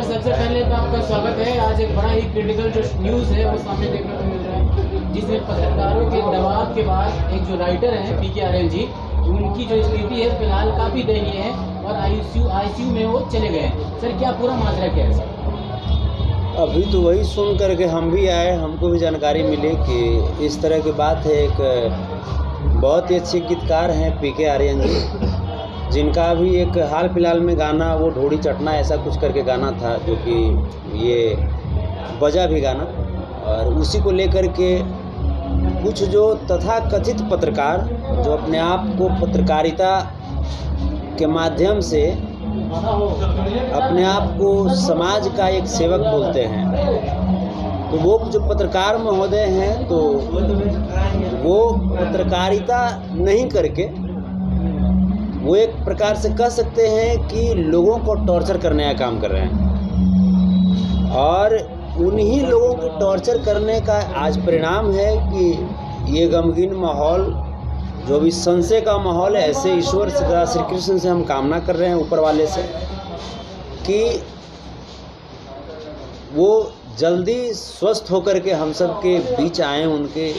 सबसे पहले तो आपका स्वागत है। आज एक बड़ा ही क्रिटिकल जो न्यूज़ है वो सामने देखने को मिल रहा है, जिसमें पत्रकारों के दबाव के बाद एक जो राइटर हैं पीके आर्यन जी, उनकी जो स्थिति है फिलहाल काफ़ी दयनीय है और आईसीयू में वो चले गए हैं। सर क्या पूरा माजरा क्या है सर? अभी तो वही सुन करके हम भी आए, हमको भी जानकारी मिली कि इस तरह की बात है। एक बहुत ही अच्छे गीतकार हैं पीके आर्यन जी, जिनका भी एक हाल फिलहाल में गाना वो ढोड़ी चटना ऐसा कुछ करके गाना था, जो कि ये बजा भी गाना, और उसी को लेकर के कुछ जो तथाकथित पत्रकार जो अपने आप को पत्रकारिता के माध्यम से अपने आप को समाज का एक सेवक बोलते हैं, तो वो जो पत्रकार महोदय हैं तो वो पत्रकारिता नहीं करके वो एक प्रकार से कह सकते हैं कि लोगों को टॉर्चर करने का काम कर रहे हैं, और उन्हीं लोगों को टॉर्चर करने का आज परिणाम है कि ये गमगीन माहौल जो भी संशय का माहौल है। ऐसे ईश्वर से श्री कृष्ण से हम कामना कर रहे हैं ऊपर वाले से कि वो जल्दी स्वस्थ होकर के हम सब के बीच आएँ, उनके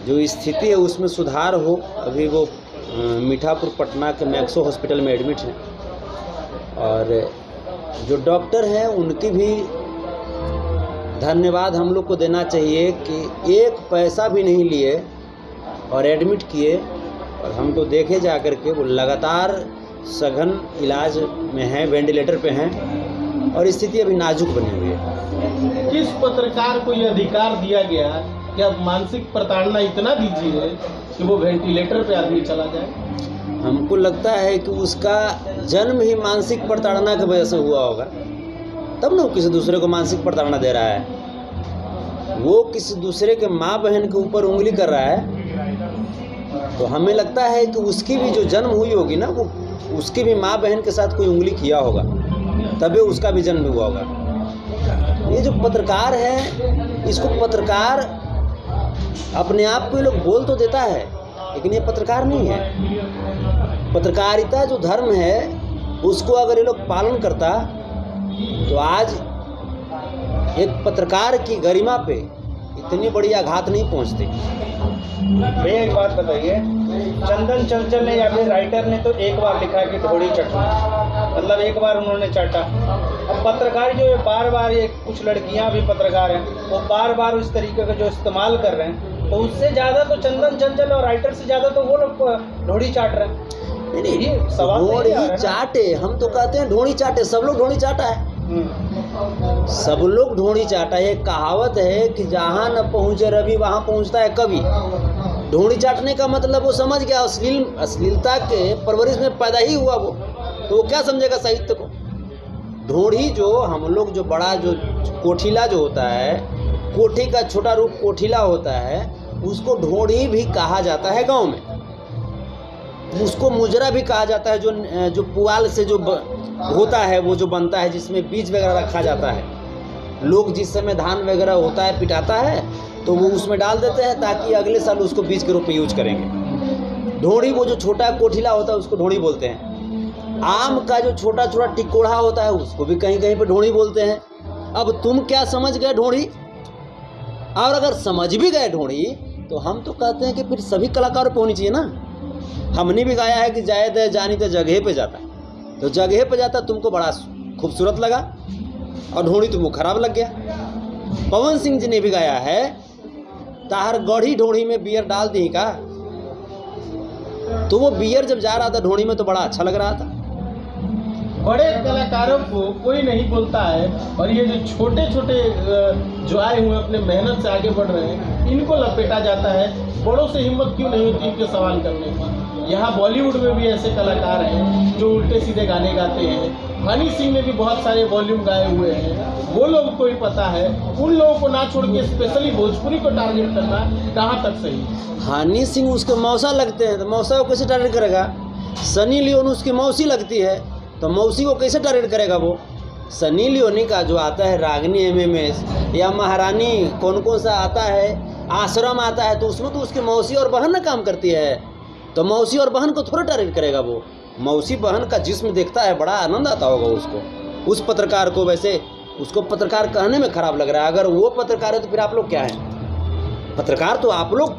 जो स्थिति है उसमें सुधार हो। अभी वो मीठापुर पटना के मैक्सो हॉस्पिटल में एडमिट हैं, और जो डॉक्टर हैं उनकी भी धन्यवाद हम लोग को देना चाहिए कि एक पैसा भी नहीं लिए और एडमिट किए, और हम तो देखे जा कर के वो लगातार सघन इलाज में हैं, वेंटिलेटर पे हैं, और स्थिति अभी नाजुक बनी हुई है। किस पत्रकार को ये अधिकार दिया गया कि अब मानसिक प्रताड़ना इतना दीजिए कि वो वेंटिलेटर पे आदमी चला जाए? हमको लगता है कि उसका जन्म ही मानसिक प्रताड़ना की वजह से हुआ होगा, तब ना वो किसी दूसरे को मानसिक प्रताड़ना दे रहा है। वो किसी दूसरे के माँ बहन के ऊपर उंगली कर रहा है, तो हमें लगता है कि उसकी भी जो जन्म हुई होगी ना, वो उसकी भी माँ बहन के साथ कोई उंगली किया होगा, तभी उसका भी जन्म हुआ होगा। ये जो पत्रकार है, इसको पत्रकार अपने आप को ये लोग बोल तो देता है, लेकिन ये पत्रकार नहीं है। पत्रकारिता जो धर्म है उसको अगर ये लोग पालन करता तो आज एक पत्रकार की गरिमा पे इतनी बड़ी आघात नहीं पहुंचती। भैया एक बात बताइए, चंदन चंचल ने या फिर राइटर ने तो एक बार लिखा कि ढोड़ी चटना, मतलब एक बार उन्होंने चाटा। अब पत्रकार जो है बार बार, ये कुछ लड़कियां भी पत्रकार हैं, वो बार बार उस तरीके का जो इस्तेमाल कर रहे हैं, तो उससे ज़्यादा तो चंदन चंचल और राइटर से ज़्यादा तो वो लोग ढोड़ी चाट रहे हैं। नहीं, ढोड़ी चाटे, हम तो कहते हैं ढोड़ी चाटे, सब लोग ढोड़ी चाटा है, सब लोग ढोड़ी चाटा है। एक कहावत है कि जहाँ न पहुँचे रवि वहाँ पहुँचता है कवि। ढोड़ी चाटने का मतलब वो समझ गया, अश्लीलता के परवरिश में पैदा ही हुआ वो, तो वो क्या समझेगा साहित्य को। ढोड़ी जो हम लोग जो बड़ा जो कोठीला जो होता है, कोठी का छोटा रूप कोठीला होता है, उसको ढोड़ी भी कहा जाता है गांव में। उसको मुजरा भी कहा जाता है, जो पुआल से जो होता है, वो जो बनता है जिसमें बीज वगैरह रखा जाता है। लोग जिस समय धान वगैरह होता है पिटाता है तो वो उसमें डाल देते हैं ताकि अगले साल उसको बीज के रूप में यूज करेंगे। ढोड़ी वो जो छोटा कोठीला होता है उसको ढोड़ी बोलते हैं। आम का जो छोटा छोटा टिकोड़ा होता है उसको भी कहीं कहीं पे ढोड़ी बोलते हैं। अब तुम क्या समझ गए ढोड़ी? और अगर समझ भी गए ढोड़ी तो हम तो कहते हैं कि फिर सभी कलाकारों पे होनी चाहिए ना। हमने भी गाया है कि जायद है जानी तो जगह पे जाता, तो जगह पे जाता तुमको बड़ा खूबसूरत लगा और ढोड़ी तुमको खराब लग गया। पवन सिंह जी ने भी गाया है, ताहर गढ़ी ढोड़ी में बियर डाल दी का, तो वो बियर जब जा रहा था ढोड़ी में तो बड़ा अच्छा लग रहा था। बड़े कलाकारों को कोई नहीं बोलता है, और ये जो छोटे छोटे जो आए हुए अपने मेहनत से आगे बढ़ रहे हैं, इनको लपेटा जाता है। बड़ों से हिम्मत क्यों नहीं होती इनके सवाल करने की? यहाँ बॉलीवुड में भी ऐसे कलाकार हैं जो उल्टे सीधे गाने गाते हैं। हनी सिंह ने भी बहुत सारे वॉल्यूम गाए हुए हैं, वो लोग को ही पता है। उन लोगों को ना छोड़ के स्पेशली भोजपुरी को टारगेट करना कहाँ तक सही? हनी सिंह उसके मौसा लगते हैं, तो मौसा को कैसे टारगेट करेगा? सनी लियोन उसकी मौसी लगती है, तो मौसी को कैसे टारगेट करेगा वो? सनी लियोनी का जो आता है रागनी एमएमएस या महारानी कौन कौन सा आता है, आश्रम आता है, तो उसमें तो उसकी मौसी और बहन ना काम करती है, तो मौसी और बहन को थोड़ा टारगेट करेगा वो। मौसी बहन का जिस्म देखता है, बड़ा आनंद आता होगा उसको। उस पत्रकार को, वैसे उसको पत्रकार कहने में खराब लग रहा है, अगर वो पत्रकार है तो फिर आप लोग क्या हैं? पत्रकार तो आप लोग,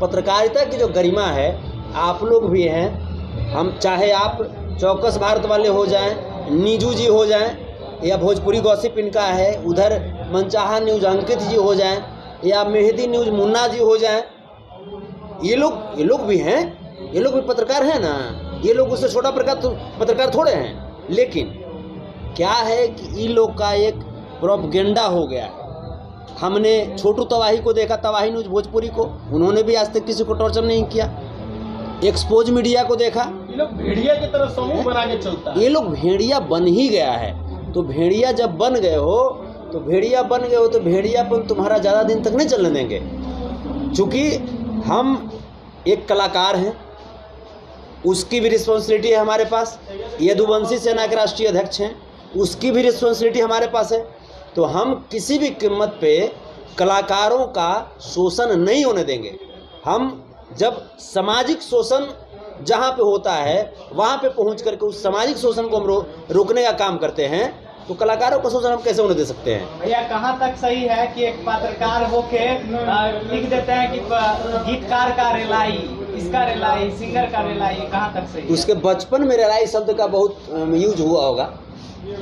पत्रकारिता की जो गरिमा है आप लोग भी हैं। हम चाहे आप चौकस भारत वाले हो जाएं, नीजू जी हो जाएं, या भोजपुरी गॉसिप इनका है, उधर मनचाहा न्यूज अंकित जी हो जाएं, या मेहदी न्यूज मुन्ना जी हो जाएं, ये लोग भी हैं, ये लोग भी पत्रकार हैं ना। ये लोग उससे छोटा पत्रकार थोड़े हैं। लेकिन क्या है कि इन लोग का एक प्रोपगेंडा हो गया है। हमने छोटू तवाही को देखा, तवाही न्यूज भोजपुरी को, उन्होंने भी आज तक किसी को टॉर्चर नहीं किया। एक्सपोज मीडिया को देखा, ये लोग भेड़िया की तरह समूह बना के चलता है। ये लोग भेड़िया बन ही गया है। तो भेड़िया जब बन गए हो तो भेड़ियापन तुम्हारा ज़्यादा दिन तक नहीं चलने देंगे। चूँकि हम एक कलाकार हैं, उसकी भी रिस्पॉन्सिबिलिटी है हमारे पास। यदुवंशी सेना के राष्ट्रीय अध्यक्ष हैं, उसकी भी रिस्पॉन्सिबिलिटी हमारे पास है। तो हम किसी भी कीमत पे कलाकारों का शोषण नहीं होने देंगे। हम जब सामाजिक शोषण जहाँ पे होता है वहाँ पे पहुँच करके उस सामाजिक शोषण को हम रोकने का काम करते हैं, तो कलाकारों का शोषण हम कैसे होने दे सकते हैं? भैया कहाँ तक सही है कि एक पत्रकार होके लिख देते हैं कि गीतकार का रेलाई, इसका रेलाई, सिंगर का रेलाई, कहाँ तक सही है? उसके बचपन में रेलाई शब्द का बहुत यूज हुआ होगा,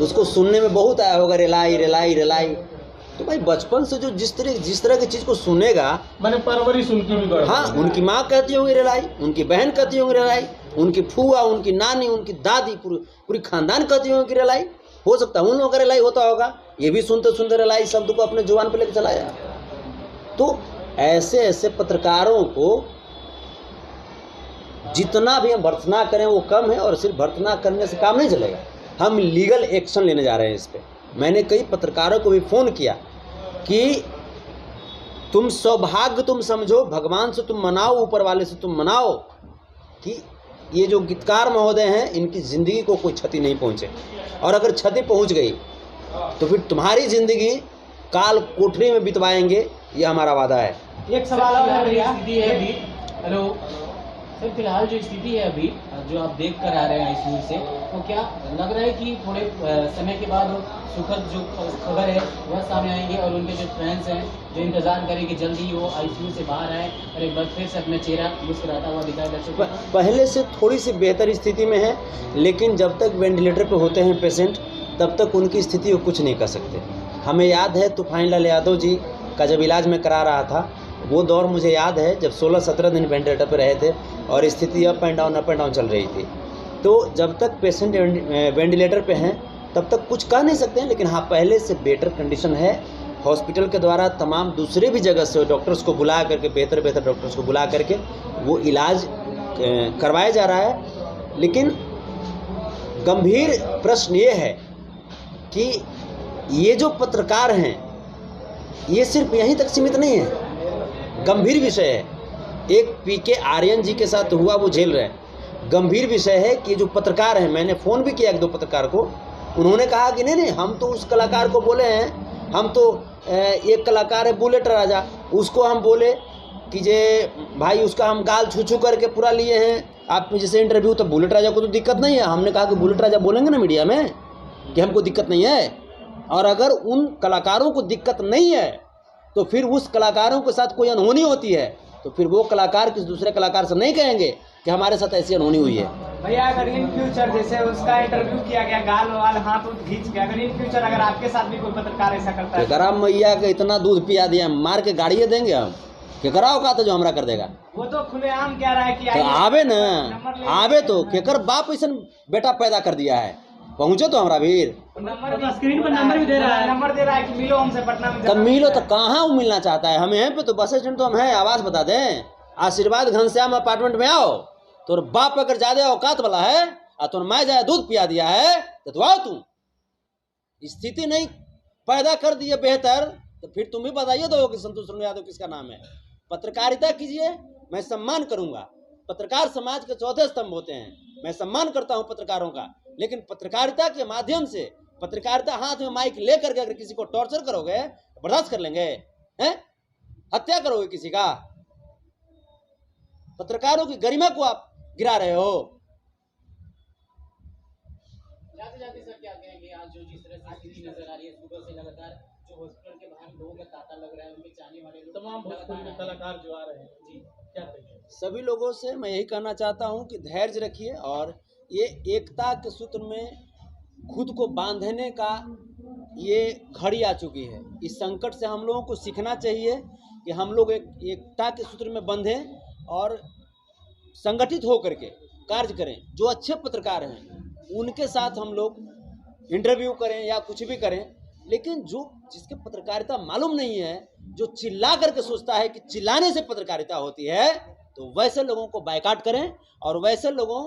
उसको सुनने में बहुत आया होगा, रेलाई रेलाई रेलाई। तो भाई बचपन से जो जिस तरह की चीज़ को सुनेगा, मैंने परवरिश उनकी भी गड़बड़। हाँ, उनकी माँ कहती होंगी रेलाई, उनकी बहन कहती होंगी रेलाई, उनकी फूआ, उनकी नानी, उनकी दादी, पूरी खानदान कहती होंगी रेलाई। हो सकता है उन लोगों का रेलाई होता होगा, ये भी सुनते सुनते रेलाई शब्द को अपने जुबान पर लेकर चलाया। तो ऐसे पत्रकारों को जितना भी हम भर्त्सना करें वो कम है, और सिर्फ भर्त्सना करने से काम नहीं चलेगा। हम लीगल एक्शन लेने जा रहे हैं इस पर। मैंने कई पत्रकारों को भी फ़ोन किया कि तुम सौभाग्य तुम समझो, भगवान से तुम मनाओ, ऊपर वाले से तुम मनाओ कि ये जो गीतकार महोदय हैं इनकी ज़िंदगी को कोई क्षति नहीं पहुँचे, और अगर क्षति पहुँच गई तो फिर तुम्हारी ज़िंदगी काल कोठरी में बितवाएंगे, ये हमारा वादा है। एक सवाल और है भैया। स्थिति है अभी, हेलो सर, फिलहाल जो स्थिति है अभी जो आप देख कर आ रहे हैं आईसीयू से, तो क्या लग रहा है कि थोड़े समय के बाद सुखद जो खबर है वह सामने आएंगे, और उनके जो फैंस हैं जो इंतजार करें कि जल्दी ही वो आईसीयू से बाहर आए और एक बार फिर से अपना चेहरा मुस्कुराता हुआ दिखाई दर्शकों? पहले से थोड़ी सी बेहतर स्थिति में है, लेकिन जब तक वेंटिलेटर पे होते हैं पेशेंट तब तक उनकी स्थिति को कुछ नहीं कर सकते। हमें याद है तूफानीलाल यादव जी का जब इलाज में करा रहा था, वो दौर मुझे याद है जब 16-17 दिन वेंटिलेटर पे रहे थे और स्थिति अप एंड डाउन चल रही थी। तो जब तक पेशेंट वेंटिलेटर पे हैं तब तक कुछ कह नहीं सकते हैं, लेकिन हाँ पहले से बेटर कंडीशन है। हॉस्पिटल के द्वारा तमाम दूसरे भी जगह से डॉक्टर्स को बुला करके, बेहतर डॉक्टर्स को बुला करके वो इलाज करवाया जा रहा है। लेकिन गंभीर प्रश्न ये है कि ये जो पत्रकार हैं ये सिर्फ यहीं तक सीमित नहीं है, गंभीर विषय है। एक पीके आर्यन जी के साथ हुआ, वो झेल रहे हैं। गंभीर विषय है कि जो पत्रकार हैं, मैंने फ़ोन भी किया एक दो पत्रकार को, उन्होंने कहा कि नहीं हम तो उस कलाकार को बोले हैं, हम तो एक कलाकार है बुलेट राजा, उसको हम बोले कि जे भाई उसका हम गाल छू करके पूरा लिए हैं, आप जैसे इंटरव्यू, तो बुलेट राजा को तो दिक्कत नहीं है। हमने कहा कि बुलेट राजा बोलेंगे ना मीडिया में कि हमको दिक्कत नहीं है, और अगर उन कलाकारों को दिक्कत नहीं है तो फिर उस कलाकारों के साथ कोई अनहोनी होती है तो फिर वो कलाकार किसी दूसरे कलाकार से नहीं कहेंगे कि हमारे साथ ऐसी अनहोनी हुई है। भैया अगर इन फ्यूचर जैसे उसका इंटरव्यू किया गया गाल वाल हाथ उठ खींच के, अगर इन फ्यूचर अगर आपके साथ भी कोई पत्रकार ऐसा करता है, केकरा मैया के इतना दूध पिया दिया, मार के गाड़िए देंगे हम, केकरा औकात तो जो हमरा कर देगा। वो तो खुलेआम कह रहा है कि तो आवे न आवे, तो केकर बाप ऐसा बेटा पैदा कर दिया है, पहुँचो तो हमारा वीर। नंबर स्क्रीन पर नंबर भी दे रहा है, नंबर दे रहा है कि मिलो हमसे पटना में। तब मिलो तो कहाँ वो मिलना चाहता है, हमें यहाँ पे तो बस स्टैंड तो हम हैं, आवाज़ बता दें, आशीर्वाद घनश्याम अपार्टमेंट में आओ। तो बाप अगर ज्यादा औकात वाला है और तो मैं जाए दूध पिया दिया है तो आओ, तुम स्थिति नहीं पैदा कर दिए बेहतर, तो फिर तुम ही बताइए दो कि संतोष यादव किसका नाम है। पत्रकारिता कीजिए, मैं सम्मान करूंगा। पत्रकार समाज के चौथे स्तंभ होते हैं, मैं सम्मान करता हूं पत्रकारों का, लेकिन पत्रकारिता के माध्यम से, पत्रकारिता हाथ में माइक लेकर के अगर किसी को टॉर्चर करोगे बर्दाश्त कर लेंगे हैं? हत्या करोगे किसी का, पत्रकारों की गरिमा को आप गिरा रहे हो। जाते जाते सर क्या कहेंगे? कि आज जो जिस तरह से स्थिति नजर आ रही है सुबह से लगातार जो हॉस्पिटल के बाहर लोगों का तांता लग रहा है, उनके चाहने वाले लोग तमाम भोजपुरी के कलाकार जो आ रहे हैं जी क्या कहेंगे? सभी लोगों से मैं यही कहना चाहता हूं कि धैर्य रखिए और ये एकता के सूत्र में खुद को बांधने का ये घड़ी आ चुकी है। इस संकट से हम लोगों को सीखना चाहिए कि हम लोग एकता के सूत्र में बंधें और संगठित होकर के कार्य करें। जो अच्छे पत्रकार हैं उनके साथ हम लोग इंटरव्यू करें या कुछ भी करें, लेकिन जो जिसके पत्रकारिता मालूम नहीं है, जो चिल्ला करके सोचता है कि चिल्लाने से पत्रकारिता होती है, तो वैसे लोगों को बायकॉट करें और वैसे लोगों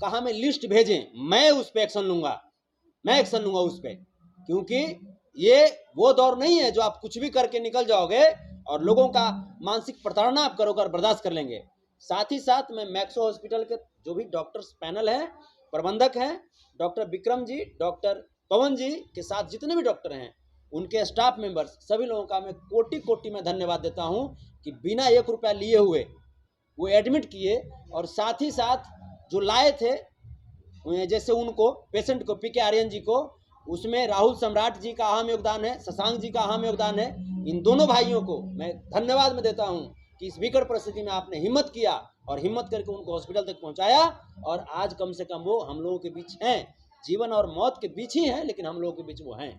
का हमें लिस्ट भेजें। मैं उस पर एक्शन लूँगा, मैं एक्शन लूँगा उस पर, क्योंकि ये वो दौर नहीं है जो आप कुछ भी करके निकल जाओगे और लोगों का मानसिक प्रताड़ना आप करोगे और बर्दाश्त कर लेंगे। साथ ही साथ मैं मैक्सो हॉस्पिटल के जो भी डॉक्टर्स पैनल है, प्रबंधक हैं, डॉक्टर विक्रम जी, डॉक्टर पवन जी के साथ जितने भी डॉक्टर हैं, उनके स्टाफ मेंबर्स, सभी लोगों का मैं कोटि कोटि में धन्यवाद देता हूं कि बिना 1 रुपया लिए हुए वो एडमिट किए और साथ ही साथ जो लाए थे, जैसे उनको पेशेंट को पीके आर्यन जी को, उसमें राहुल सम्राट जी का अहम योगदान है, शशांक जी का अहम योगदान है। इन दोनों भाइयों को मैं धन्यवाद में देता हूं कि इस विकट परिस्थिति में आपने हिम्मत किया और हिम्मत करके उनको हॉस्पिटल तक पहुंचाया और आज कम से कम वो हम लोगों के बीच हैं। जीवन और मौत के बीच ही हैं, लेकिन हम लोगों के बीच वो हैं।